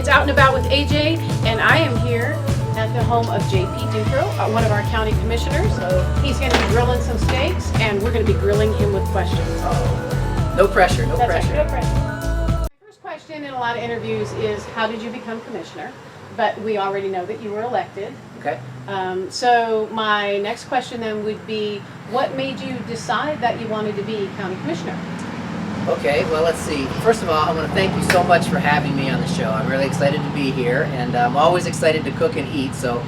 It's Out and About with AJ, and I am here at the home of JP Ducro, one of our county commissioners. He's going to be grilling some steaks, and we're going to be grilling him with questions. No pressure, no pressure. Right, no pressure. My first question in a lot of interviews is, how did you become commissioner? But we already know that you were elected. Okay. So my next question then would be, what made you decide that you wanted to be county commissioner? Okay, well, let's see. First of all, I want to thank you so much for having me on the show. I'm really excited to be here, and I'm always excited to cook and eat, so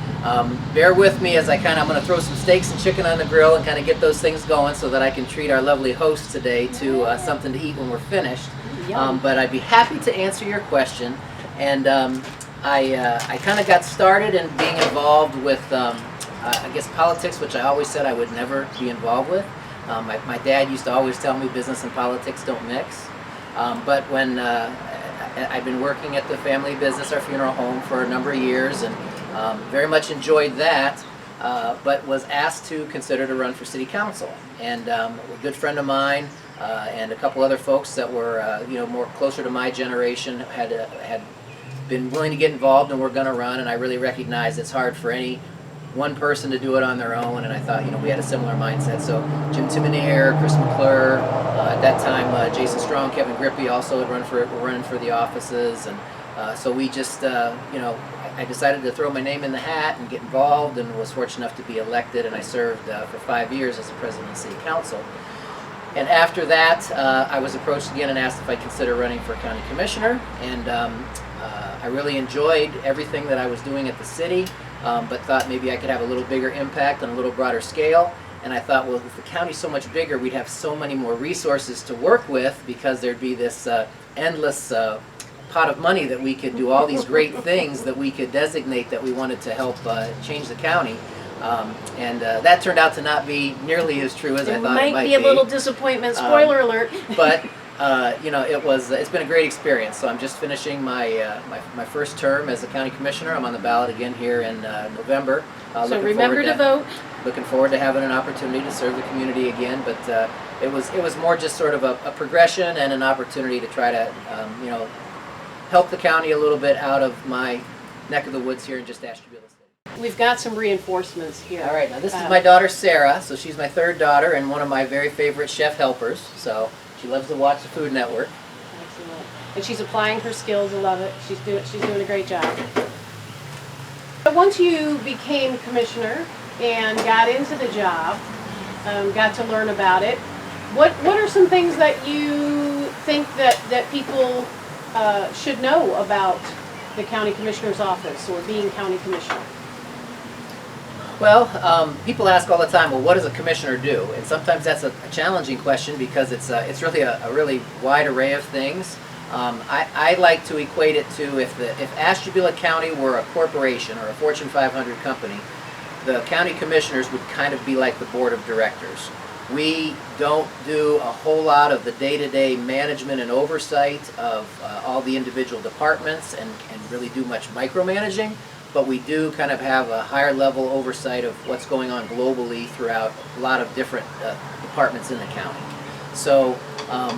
bear with me as I'm going to throw some steaks and chicken on the grill and kind of get those things going so that I can treat our lovely host today to something to eat when we're finished. But I'd be happy to answer your question, and I kind of got started in being involved with, I guess, politics, which I always said I would never be involved with. My dad used to always tell me business and politics don't mix. But when I've been working at the family business, our funeral home, for a number of years, and very much enjoyed that, but was asked to consider to run for city council. And a good friend of mine and a couple other folks that were more closer to my generation had been willing to get involved and were going to run, and I really recognized it's hard for any one person to do it on their own, and I thought, we had a similar mindset. So Jim Timonier, Chris McClure, at that time Jason Strong, Kevin Grippy also had were running for the offices, and so we just, I decided to throw my name in the hat and get involved, and was fortunate enough to be elected, and I served for 5 years as the president of the city council. And after that, I was approached again and asked if I'd consider running for county commissioner, and I really enjoyed everything that I was doing at the city. But thought maybe I could have a little bigger impact on a little broader scale. And I thought, well, if the county's so much bigger, we'd have so many more resources to work with, because there'd be this endless pot of money that we could do all these great things that we could designate that we wanted to help change the county. And that turned out to not be nearly as true as I thought it might be. Might be a little disappointment, spoiler alert. But it's been a great experience. So I'm just finishing my my first term as a county commissioner. I'm on the ballot again here in November. So remember to vote. Looking forward to having an opportunity to serve the community again. But it was more just sort of a progression and an opportunity to try to help the county a little bit out of my neck of the woods here in just Ashtabula State. We've got some reinforcements here. All right, now this is my daughter Sarah. So she's my third daughter and one of my very favorite chef helpers. So she loves to watch the Food Network. Excellent. And she's applying her skills. I love it. She's doing a great job. But once you became commissioner and got into the job, got to learn about it, what are some things that you think that people should know about the county commissioner's office or being county commissioner? Well, people ask all the time, well, what does a commissioner do? And sometimes that's a challenging question, because it's really a really wide array of things. I like to equate it to if Ashtabula County were a corporation or a Fortune 500 company, the county commissioners would kind of be like the board of directors. We don't do a whole lot of the day-to-day management and oversight of all the individual departments and really do much micromanaging. But we do kind of have a higher level oversight of what's going on globally throughout a lot of different departments in the county. So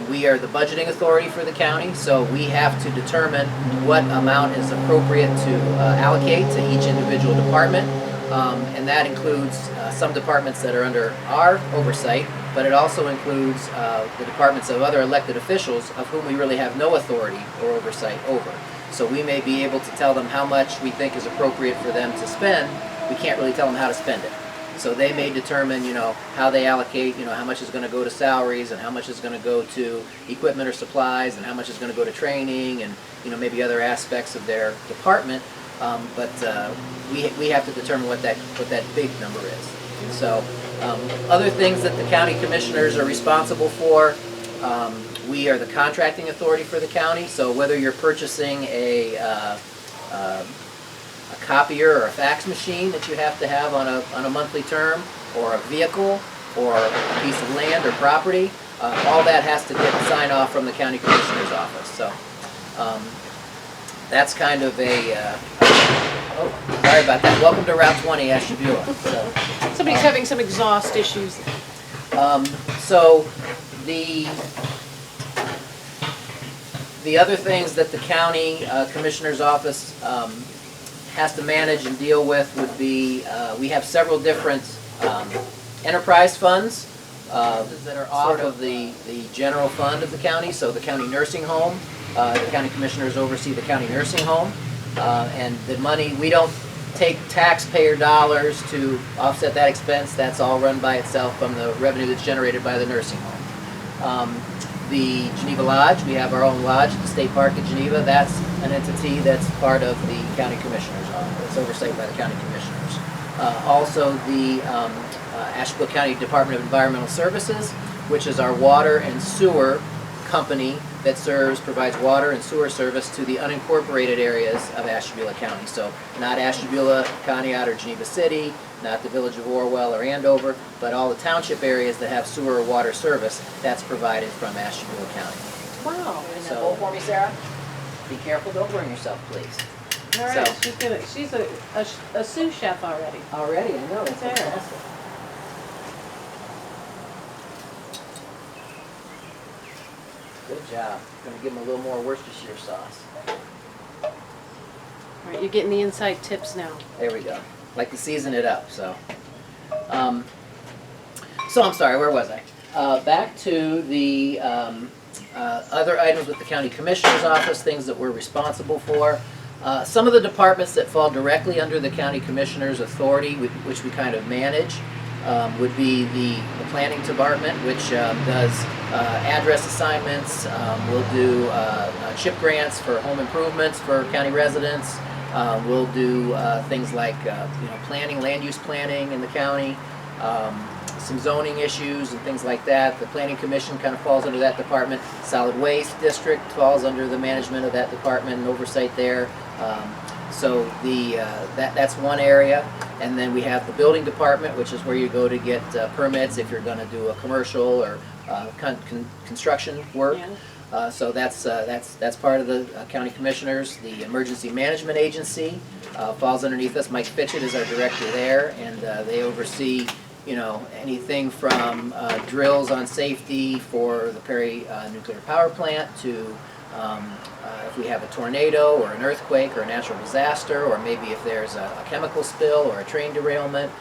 we are the budgeting authority for the county, so we have to determine what amount is appropriate to allocate to each individual department, and that includes some departments that are under our oversight, but it also includes the departments of other elected officials of whom we really have no authority or oversight over. So we may be able to tell them how much we think is appropriate for them to spend. We can't really tell them how to spend it. So they may determine, how they allocate, how much is going to go to salaries and how much is going to go to equipment or supplies and how much is going to go to training and, maybe other aspects of their department. But we have to determine what that big number is. So other things that the county commissioners are responsible for. We are the contracting authority for the county, so whether you're purchasing a copier or a fax machine that you have to have on a monthly term, or a vehicle, or a piece of land or property, all that has to get sign off from the county commissioner's office. So that's kind of a oh, sorry about that. Welcome to Route 20, Ashtabula. So, somebody's having some exhaust issues. So the The other things that the county commissioner's office has to manage and deal with would be, we have several different enterprise funds that are sort of the general fund of the county. So the county nursing home, the county commissioners oversee the county nursing home, and the money, we don't take taxpayer dollars to offset that expense. That's all run by itself from the revenue that's generated by the nursing home. The Geneva Lodge, we have our own lodge at the State Park at Geneva. That's an entity that's part of the county commissioner's office. It's oversight by the county commissioners. Also the Asheville County Department of Environmental Services, which is our water and sewer company that provides water and sewer service to the unincorporated areas of Ashtabula County. So not Ashtabula County out or Geneva City, not the village of Orwell or Andover, but all the township areas that have sewer or water service, that's provided from Ashtabula County. Wow. So, bowl for me, Sarah? Be careful, don't burn yourself, please. All right, So, she's a sous chef already. Already, I know, it's There. fantastic. Good job. I'm gonna give them a little more Worcestershire sauce. All right, you're getting the inside tips now. There we go. Like to season it up, so. So I'm sorry, where was I? Back to the other items with the county commissioner's office, things that we're responsible for. Some of the departments that fall directly under the county commissioner's authority, which we kind of manage, would be the planning department, which does address assignments. We'll do CHIP grants for home improvements for county residents. We'll do things like planning, land use planning in the county, some zoning issues and things like that. The Planning Commission kind of falls under that department. Solid Waste District falls under the management of that department and oversight there. So that's one area. And then we have the Building Department, which is where you go to get permits if you're going to do a commercial or construction work. Yeah. So that's part of the county commissioners. The Emergency Management Agency falls underneath us. Mike Fitchett is our director there, and they oversee anything from drills on safety for the Perry nuclear power plant to if we have a tornado or an earthquake or a natural disaster, or maybe if there's a chemical spill or a train derailment.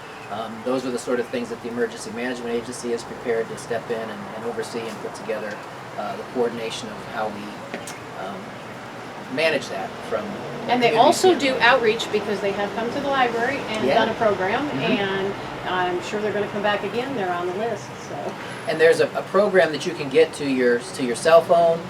Those are the sort of things that the Emergency Management Agency is prepared to step in and oversee and put together the coordination of how we manage that from. And they also do outreach because they have come to the library and done a program, and I'm sure they're going to come back again. They're on the list. So. And there's a program that you can get to your cell phone.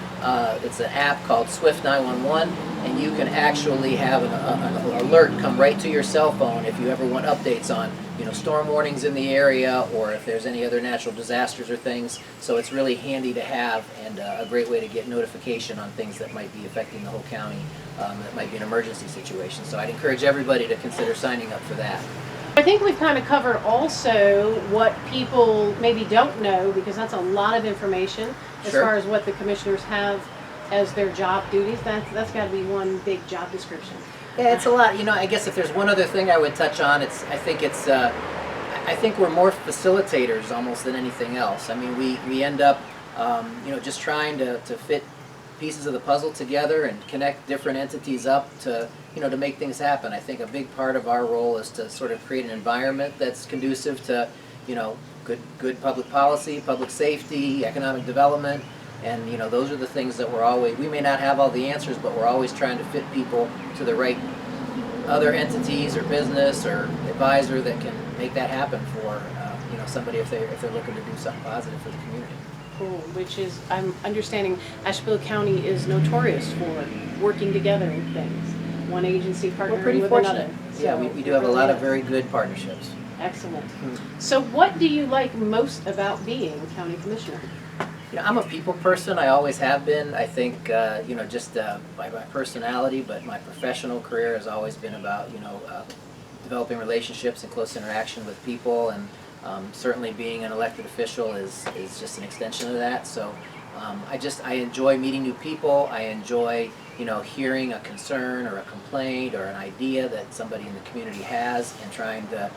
It's an app called Swift 911, and you can actually have an alert come right to your cell phone if you ever want updates on storm warnings in the area, or if there's any other natural disasters or things. So it's really handy to have, and a great way to get notification on things that might be affecting the whole county. That might be an emergency situation. So I'd encourage everybody to consider signing up for that. I think we've kind of covered also what people maybe don't know, because that's a lot of information as Sure. far as what the commissioners have as their job duties. That's got to be one big job description. Yeah, it's a lot. I guess if there's one other thing I would touch on, I think we're more facilitators almost than anything else. I mean, we end up, just trying to fit pieces of the puzzle together and connect different entities up to make things happen. I think a big part of our role is to sort of create an environment that's conducive to, good public policy, public safety, economic development, and those are the things that we may not have all the answers, but we're always trying to fit people to the right other entities or business or advisor that can make that happen for somebody if they're looking to do something positive for the community. Cool. Which is, I'm understanding, Ashtabula County is notorious for working together in things. One agency partnering with another. Yeah, we do have a lot of very good partnerships. Excellent. So what do you like most about being county commissioner? I'm a people person. I always have been. I think, just by my personality, but my professional career has always been about, developing relationships and close interaction with people, and certainly being an elected official is just an extension of that. So I enjoy meeting new people. I enjoy, hearing a concern or a complaint or an idea that somebody in the community has and trying to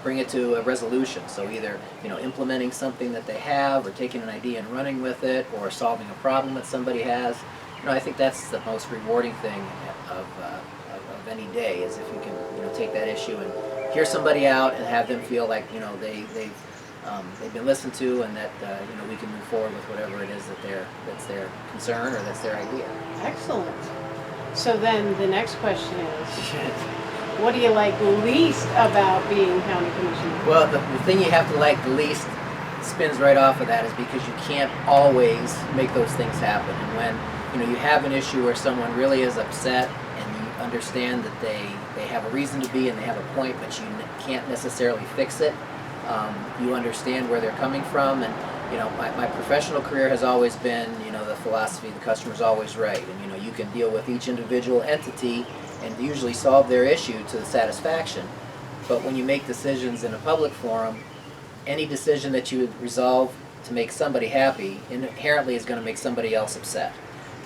bring it to a resolution. So either, implementing something that they have, or taking an idea and running with it, or solving a problem that somebody has. I think that's the most rewarding thing of any day, is if you can, take that issue and hear somebody out and have them feel like, they've been listened to, and that we can move forward with whatever it is that's their concern or that's their idea. Excellent. So then the next question is, what do you like least about being county commissioner? Well, the thing you have to like the least spins right off of that, is because you can't always make those things happen. And when you have an issue where someone really is upset, and you understand that they have a reason to be and they have a point, but you can't necessarily fix it. You understand where they're coming from, and my professional career has always been the philosophy, the customer's always right, and you can deal with each individual entity and usually solve their issue to the satisfaction. But when you make decisions in a public forum, any decision that you resolve to make somebody happy inherently is going to make somebody else upset.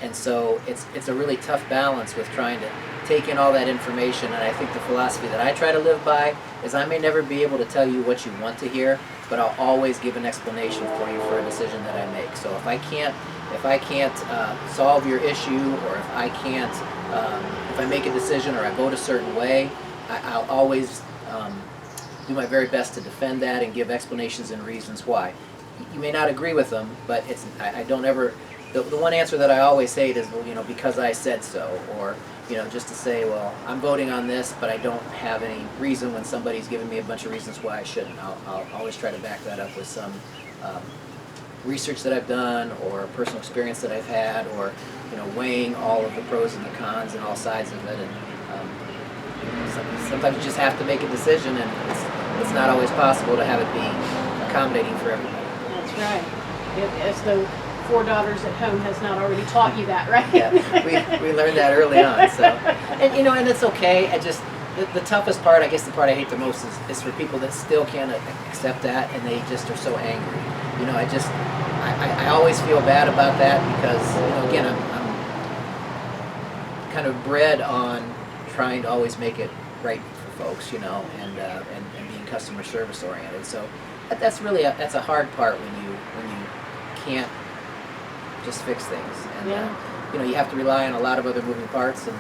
And so it's a really tough balance with trying to take in all that information. And I think the philosophy that I try to live by is, I may never be able to tell you what you want to hear, but I'll always give an explanation for you for a decision that I make. So if I can't solve your issue, or if I make a decision or I vote a certain way, I'll always do my very best to defend that and give explanations and reasons why. You may not agree with them, but I don't ever. The one answer that I always say is, well, because I said so, or just to say, well, I'm voting on this, but I don't have any reason when somebody's giving me a bunch of reasons why I shouldn't. I'll always try to back that up with some research that I've done, or personal experience that I've had, or weighing all of the pros and the cons and all sides of it. And sometimes you just have to make a decision, and it's not always possible to have it be accommodating for everybody. That's right. As though 4 daughters at home has not already taught you that, right? Yeah, we learned that early on. So, and it's okay. The toughest part, I guess the part I hate the most, is for people that still can't accept that, and they just are so angry. I always feel bad about that, because again, I'm kind of bred on trying to always make it right for folks, and being customer service oriented. So that's really that's a hard part when you can't just fix things, and you have to rely on a lot of other moving parts, and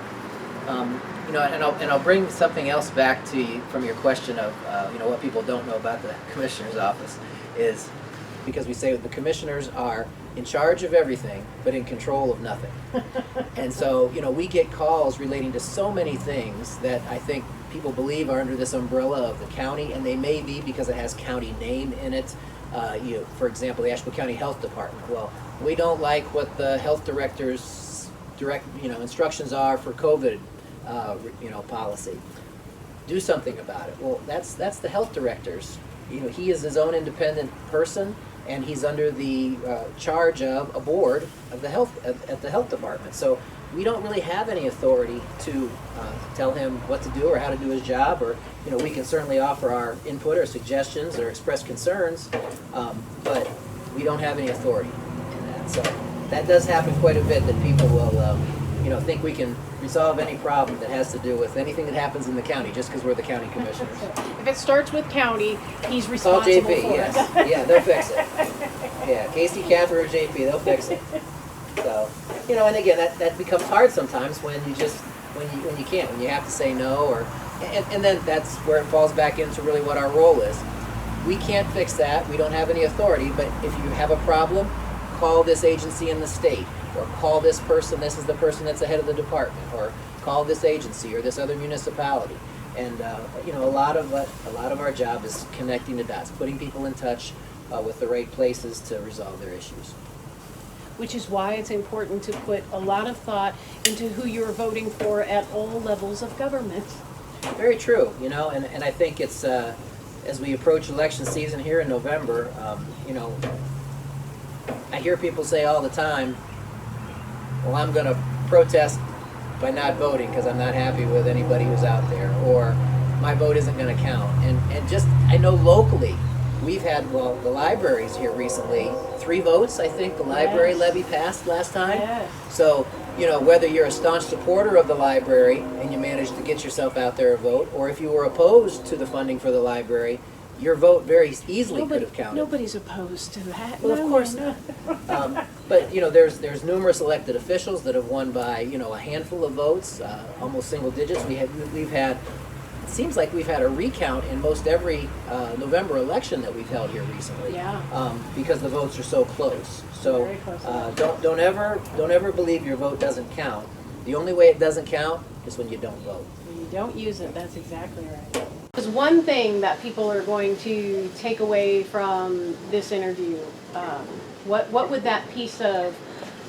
I'll bring something else back to you from your question of what people don't know about the commissioner's office, is because we say the commissioners are in charge of everything but in control of nothing. And so we get calls relating to so many things that I think people believe are under this umbrella of the county, and they may be because it has county name in it. For example, the Asheville County Health Department. Well, we don't like what the health director's instructions are for COVID, policy. Do something about it. Well, that's the health director's. He is his own independent person, and he's under the charge of a board of the at the health department. So we don't really have any authority to tell him what to do or how to do his job, or we can certainly offer our input or suggestions or express concerns, but we don't have any authority in that. So that does happen quite a bit, that people will think we can resolve any problem that has to do with anything that happens in the county just because we're the county commissioners. If it starts with county, he's Call responsible JP, for yes. it. Yeah, they'll fix it. Yeah, Casey, Catherine, or JP, they'll fix it. So, and again, that becomes hard sometimes when you can't, when you have to say no, or and then that's where it falls back into really what our role is. We can't fix that. We don't have any authority, but if you have a problem, call this agency in the state, or call this person. This is the person that's the head of the department, or call this agency or this other municipality. And a lot of our job is connecting the dots, putting people in touch with the right places to resolve their issues. Which is why it's important to put a lot of thought into who you're voting for at all levels of government. Very true, and I think it's as we approach election season here in November, I hear people say all the time, well, I'm going to protest by not voting because I'm not happy with anybody who's out there, or my vote isn't going to count. And just, I know locally, we've had, the libraries here recently, 3 votes, I think the library levy passed last time. Yes. So, whether you're a staunch supporter of the library and you managed to get yourself out there a vote, or if you were opposed to the funding for the library, your vote very easily could have counted. Nobody's opposed to that. Well, of course not. But you know, there's numerous elected officials that have won by, you know, a handful of votes, almost single digits. We've had. It seems like we've had a recount in most every November election that we've held here recently. Yeah. Because the votes are so close. So Very close. don't ever believe your vote doesn't count. The only way it doesn't count is when you don't vote. When you don't use it, that's exactly right. There's one thing that people are going to take away from this interview. What would that piece of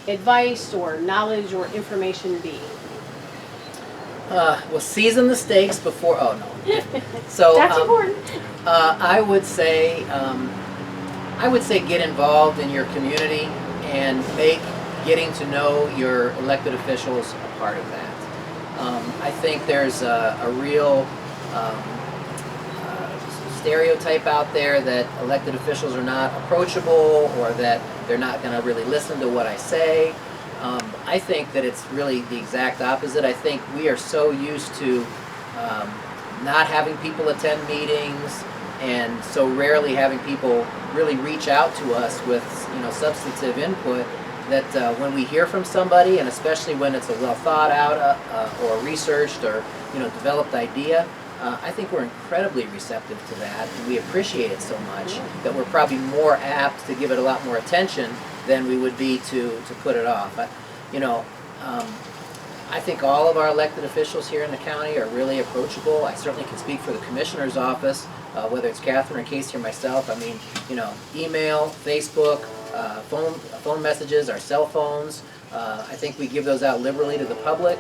advice or knowledge or information be? Well, season the steaks before. Oh no. So That's important. I would say get involved in your community and make getting to know your elected officials a part of that. I think there's a real stereotype out there that elected officials are not approachable or that they're not going to really listen to what I say. I think that it's really the exact opposite. I think we are so used to not having people attend meetings and so rarely having people really reach out to us with, you know, substantive input that when we hear from somebody, and especially when it's a well thought out or researched or, you know, developed idea, I think we're incredibly receptive to that, and we appreciate it so much that we're probably more apt to give it a lot more attention than we would be to put it off. I think all of our elected officials here in the county are really approachable. I certainly can speak for the commissioner's office, whether it's Catherine or Casey or myself. I mean, you know, email, Facebook, phone messages, our cell phones. I think we give those out liberally to the public.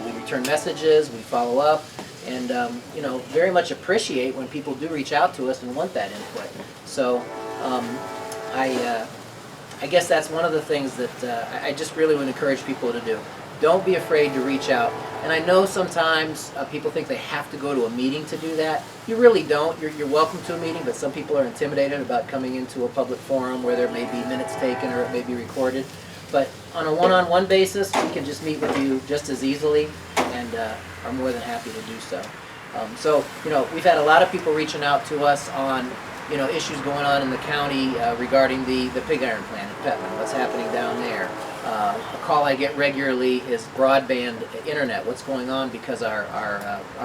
We return messages, we follow up, and you know, very much appreciate when people do reach out to us and want that input. So I guess that's one of the things that I just really would encourage people to do. Don't be afraid to reach out. And I know sometimes people think they have to go to a meeting to do that. You really don't. You're welcome to a meeting, but some people are intimidated about coming into a public forum where there may be minutes taken or it may be recorded. But on a one-on-one basis, we can just meet with you just as easily and are more than happy to do so. So, you know, we've had a lot of people reaching out to us on, you know, issues going on in the county regarding the pig iron plant at Petman, what's happening down there. A call I get regularly is broadband internet. What's going on because our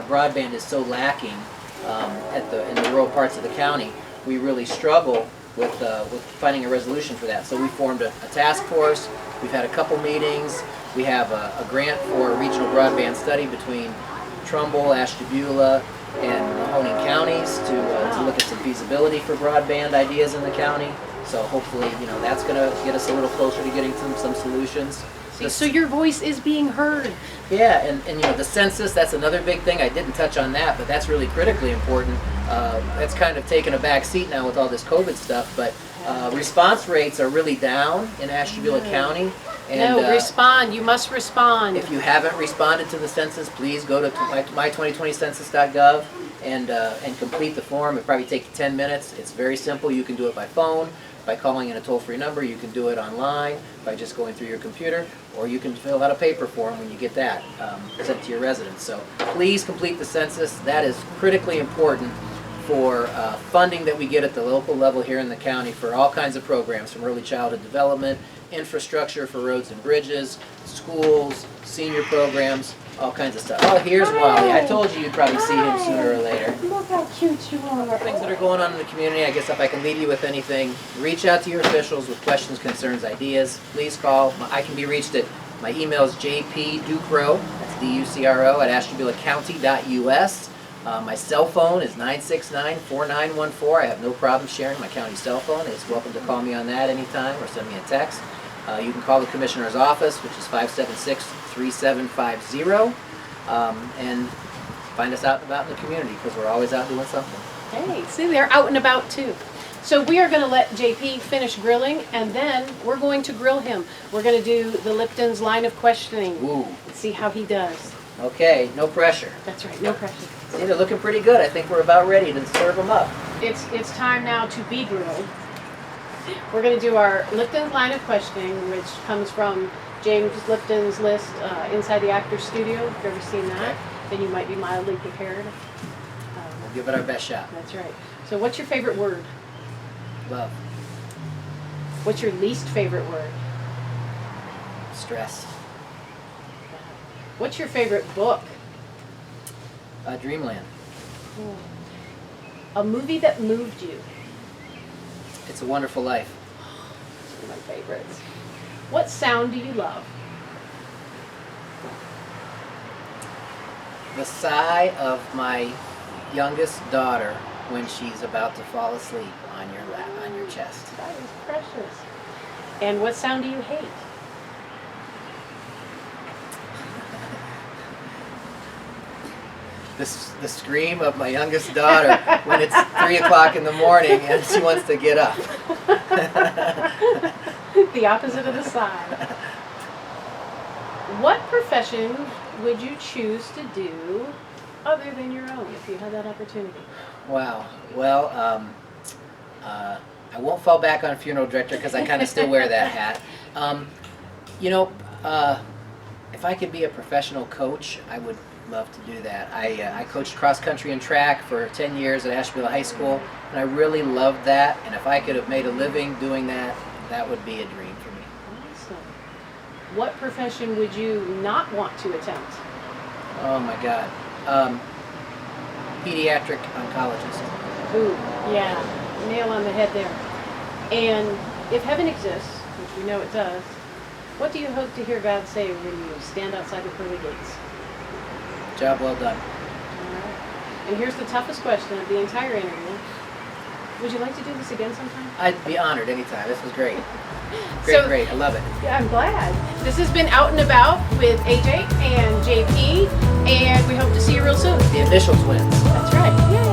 broadband is so lacking in the rural parts of the county. We really struggle with finding a resolution for that. So we formed a task force. We've had a couple meetings. We have a grant for a regional broadband study between Trumbull, Ashtabula, and Mahoning counties to look at some feasibility for broadband ideas in the county. So hopefully, you know, that's going to get us a little closer to getting some solutions. So your voice is being heard. Yeah, and you know, the census, that's another big thing. I didn't touch on that, but that's really critically important. That's kind of taken a back seat now with all this COVID stuff, but response rates are really down in Ashtabula County. And, no, respond. You must respond. If you haven't responded to the census, please go to my2020census.gov and complete the form. It probably takes you 10 minutes. It's very simple. You can do it by phone, by calling in a toll-free number. You can do it online by just going through your computer, or you can fill out a paper form when you get that sent to your residence. So please complete the census. That is critically important for funding that we get at the local level here in the county for all kinds of programs, from early childhood development, infrastructure for roads and bridges, schools, senior programs, all kinds of stuff. Oh, here's Wally. I told you you'd probably see him sooner or later. Look how cute you are. Things that are going on in the community. I guess if I can leave you with anything, reach out to your officials with questions, concerns, ideas. Please call. I can be reached at, my email is JP Ducro, that's D-U-C-R-O, at ashtabulacounty.us. My cell phone is 969-4914. I have no problem sharing my county cell phone. It's welcome to call me on that anytime or send me a text. You can call the Commissioner's office, which is 576-3750, and find us out and about in the community because we're always out doing something. Hey, see, they're out and about too. So we are going to let JP finish grilling, and then we're going to grill him. We're going to do the Lipton's line of questioning. Ooh. See how he does. Okay, no pressure. That's right, no pressure. See, they're looking pretty good. I think we're about ready to serve them up. It's time now to be grilled. We're going to do our Lipton's line of questioning, which comes from James Lipton's list inside the Actors Studio. If you've ever seen that, then you might be mildly prepared. We'll give it our best shot. That's right. So what's your favorite word? Love. What's your least favorite word? Stress. What's your favorite book? Dreamland. A movie that moved you? It's a Wonderful Life. It's one of my favorites. What sound do you love? The sigh of my youngest daughter when she's about to fall asleep on your lap, on your chest. That is precious. And what sound do you hate? The scream of my youngest daughter when it's 3 o'clock in the morning and she wants to get up. The opposite of the sigh. What profession would you choose to do other than your own if you had that opportunity? Wow. Well, I won't fall back on funeral director because I kind of still wear that hat. You know, if I could be a professional coach, I would love to do that. I coached cross country and track for 10 years at Asheville High School, and I really loved that. And if I could have made a living doing that, that would be a dream for me. Awesome. What profession would you not want to attempt? Oh my God. Pediatric oncologist. Ooh, yeah, nail on the head there. And if heaven exists, which we know it does, what do you hope to hear God say when you stand outside the pearly gates? Job well done. All right. And here's the toughest question of the entire interview. Would you like to do this again sometime? I'd be honored anytime. This was great. So- Great. I love it. Yeah, I'm glad. This has been Out and About with AJ and JP, and we hope to see you real soon. The initials wins. That's right. Yay.